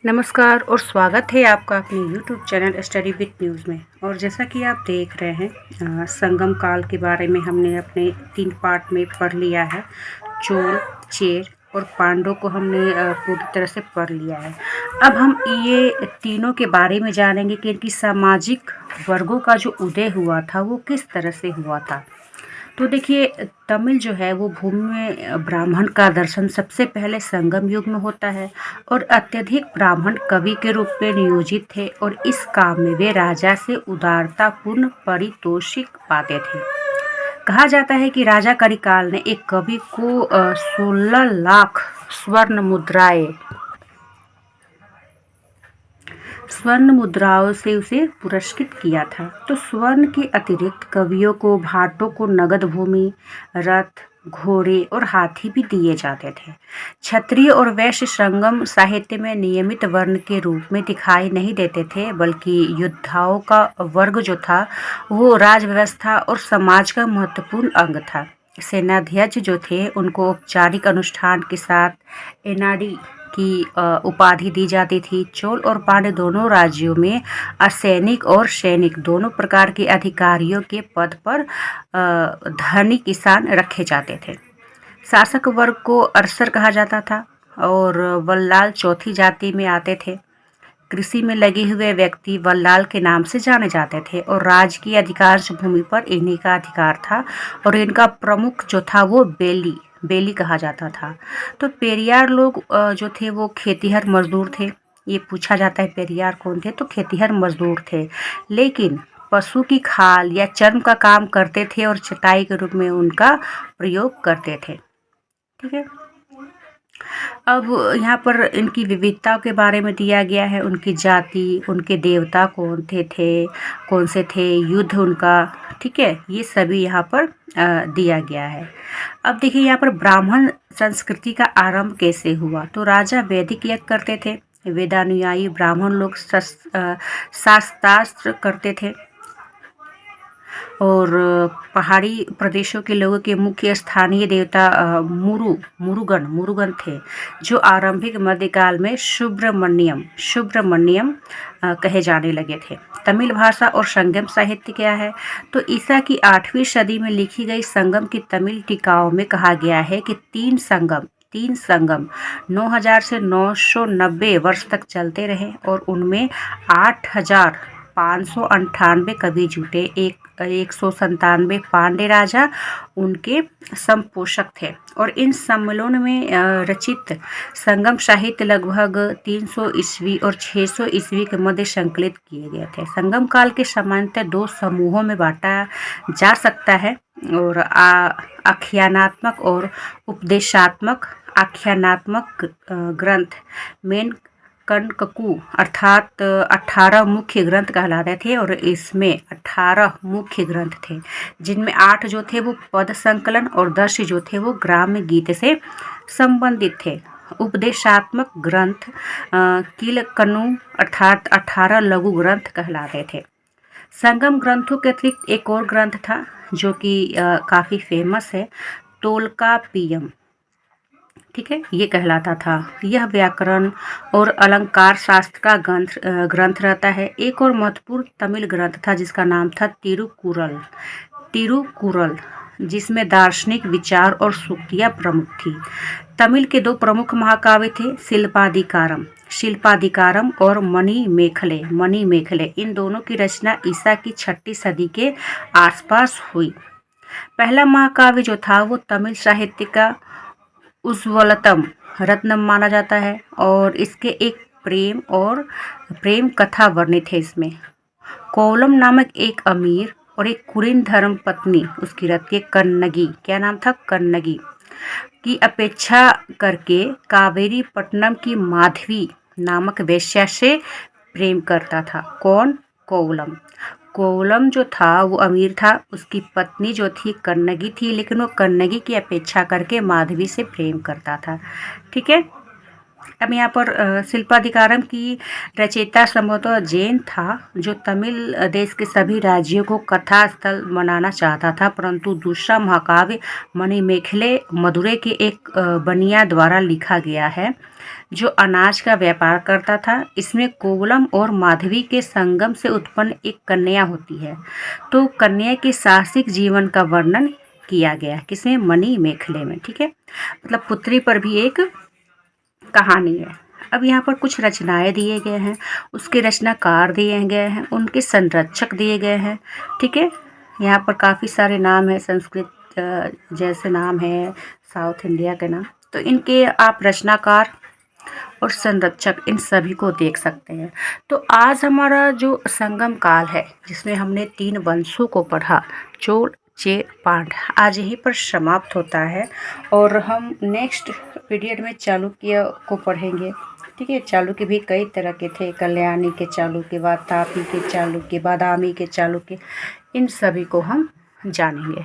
नमस्कार और स्वागत है आपका अपने YouTube channel study with news में। और जैसा कि आप देख रहे हैं संगम काल के बारे में हमने अपने 3 पार्ट में पढ़ लिया है। चोल, चेर और पांडव को हमने पूरी तरह से पढ़ लिया है। अब हम ये तीनों के बारे में जानेंगे कि इनकी सामाजिक वर्गों का जो उदय हुआ था वो किस तरह से हुआ था। तो देखिए, तमिल जो है वो भूमि में ब्राह्मण का दर्शन सबसे पहले संगम युग में होता है और अत्यधिक ब्राह्मण कवि के रूप में नियोजित थे और इस काम में वे राजा से उदारतापूर्ण पारितोषिक पाते थे। कहा जाता है कि राजा करिकाल ने एक कवि को 16 लाख स्वर्ण मुद्राओं से उसे पुरस्कृत किया था। तो स्वर्ण के अतिरिक्त कवियों को भाटों को नगद भूमि, रथ, घोड़े और हाथी भी दिए जाते थे। क्षत्रिय और वैश्य संगम साहित्य में नियमित वर्ण के रूप में दिखाई नहीं देते थे, बल्कि योद्धाओं का वर्ग जो था वो राजव्यवस्था और समाज का महत्वपूर्ण अंग था। सेनाध्यक्ष जो थे उनको औपचारिक अनुष्ठान के साथ एनाडी की उपाधि दी जाती थी। चोल और पांड्य दोनों राज्यों में असैनिक और सैनिक दोनों प्रकार के अधिकारियों के पद पर धनी किसान रखे जाते थे। शासक वर्ग को अरसर कहा जाता था और वल्लाल चौथी जाति में आते थे। कृषि में लगे हुए व्यक्ति वल्लाल के नाम से जाने जाते थे और राज्य की अधिकांश भूमि पर इन्हीं का अधिकार था और इनका प्रमुख जो था वो बेली कहा जाता था। तो पेरियार लोग जो थे वो खेतीहर मजदूर थे। ये पूछा जाता है पेरियार कौन थे, तो खेतीहर मजदूर थे, लेकिन पशु की खाल या चर्म का काम करते थे और चटाई के रूप में उनका प्रयोग करते थे। ठीक है। अब यहाँ पर इनकी विविधताओं के बारे में दिया गया है, उनकी जाति, उनके देवता कौन से थे, युद्ध उनका, ठीक है, ये सभी यहाँ पर दिया गया है। अब देखिए यहाँ पर ब्राह्मण संस्कृति का आरंभ कैसे हुआ। तो राजा वैदिक यज्ञ करते थे। वेदानुयायी ब्राह्मण लोग शास्त्रास्त्र करते थे और पहाड़ी प्रदेशों के लोगों के मुख्य स्थानीय देवता मुरुगन थे, जो आरंभिक मध्यकाल में सुब्रमण्यम कहे जाने लगे थे। तमिल भाषा और संगम साहित्य क्या है। तो ईसा की 8वीं सदी में लिखी गई संगम की तमिल टीकाओं में कहा गया है कि तीन संगम 9000 से 990 वर्ष तक चलते रहे और उनमें 8598 कवि जुटे। 197 पांड्य राजा उनके संपोषक थे और इन सम्मेलनों में रचित संगम साहित्य लगभग 300 ईस्वी और 600 ईस्वी के मध्य संकलित किए गए थे। संगम काल के सामान्यतः 2 समूहों में बांटा जा सकता है और आख्यानात्मक और उपदेशात्मक। आख्यानात्मक ग्रंथ मेन कनककू अर्थात 18 मुख्य ग्रंथ कहलाते थे और इसमें 18 मुख्य ग्रंथ थे, जिनमें 8 जो थे वो पद संकलन और 10 जो थे वो ग्राम्य गीत से संबंधित थे। उपदेशात्मक ग्रंथ किलकनु अर्थात 18 लघु ग्रंथ कहलाते थे। संगम ग्रंथों के अतिरिक्त एक और ग्रंथ था जो कि काफ़ी फेमस है, टोलकापियम, ठीक है, ये कहलाता था। यह व्याकरण और अलंकार शास्त्र का ग्रंथ रहता है। एक और महत्वपूर्ण तमिल ग्रंथ था जिसका नाम था तिरुकुरल, जिसमें दार्शनिक विचार और सूक्तियाँ प्रमुख थी। तमिल के 2 प्रमुख महाकाव्य थे, शिल्पाधिकारम और मणिमेखले। इन दोनों की रचना ईसा की 6ठी सदी के आसपास हुई। पहला महाकाव्य जो था वो तमिल साहित्य का उज्ज्वलतम रत्नम माना जाता है और इसके एक प्रेम कथा वर्णित है। इसमें कोवलम नामक एक अमीर और एक कुलीन धर्म पत्नी उसकी रहती है कन्नगी, क्या नाम था, कन्नगी, की अपेक्षा करके कावेरी पट्टनम की माधवी नामक वेश्या से प्रेम करता था। कौन, कोवलम जो था वो अमीर था, उसकी पत्नी जो थी कन्नगी थी, लेकिन वो कन्नगी की अपेक्षा करके माधवी से प्रेम करता था। ठीक है। अब यहाँ पर शिल्पाधिकारम की रचयिता संभवतः जैन था, जो तमिल देश के सभी राज्यों को कथा स्थल बनाना चाहता था, परंतु दूसरा महाकाव्य मणिमेखले मदुरै के एक बनिया द्वारा लिखा गया है, जो अनाज का व्यापार करता था। इसमें कोवलम और माधवी के संगम से उत्पन्न एक कन्या होती है। तो कन्या के साहसिक जीवन का वर्णन किया गया किसमें? मणिमेखले में। ठीक है, मतलब पुत्री पर भी एक कहानी है। अब यहाँ पर कुछ रचनाएं दिए गए हैं, उसके रचनाकार दिए गए हैं, उनके संरक्षक दिए गए हैं। ठीक है, यहाँ पर काफ़ी सारे नाम है, संस्कृत जैसे नाम है, साउथ इंडिया के नाम। तो इनके आप रचनाकार और संरक्षक इन सभी को देख सकते हैं। तो आज हमारा जो संगम काल है, जिसमें हमने 3 वंशों को पढ़ा, चोल, चेर, पांड्य, आज यहीं पर समाप्त होता है और हम नेक्स्ट पीरियड में चालुक्य को पढ़ेंगे। ठीक है, चालुक्य भी कई तरह के थे, कल्याणी के चालुक्य, वातापी के चालुक्य, बादामी के चालुक्य, इन सभी को हम जानेंगे।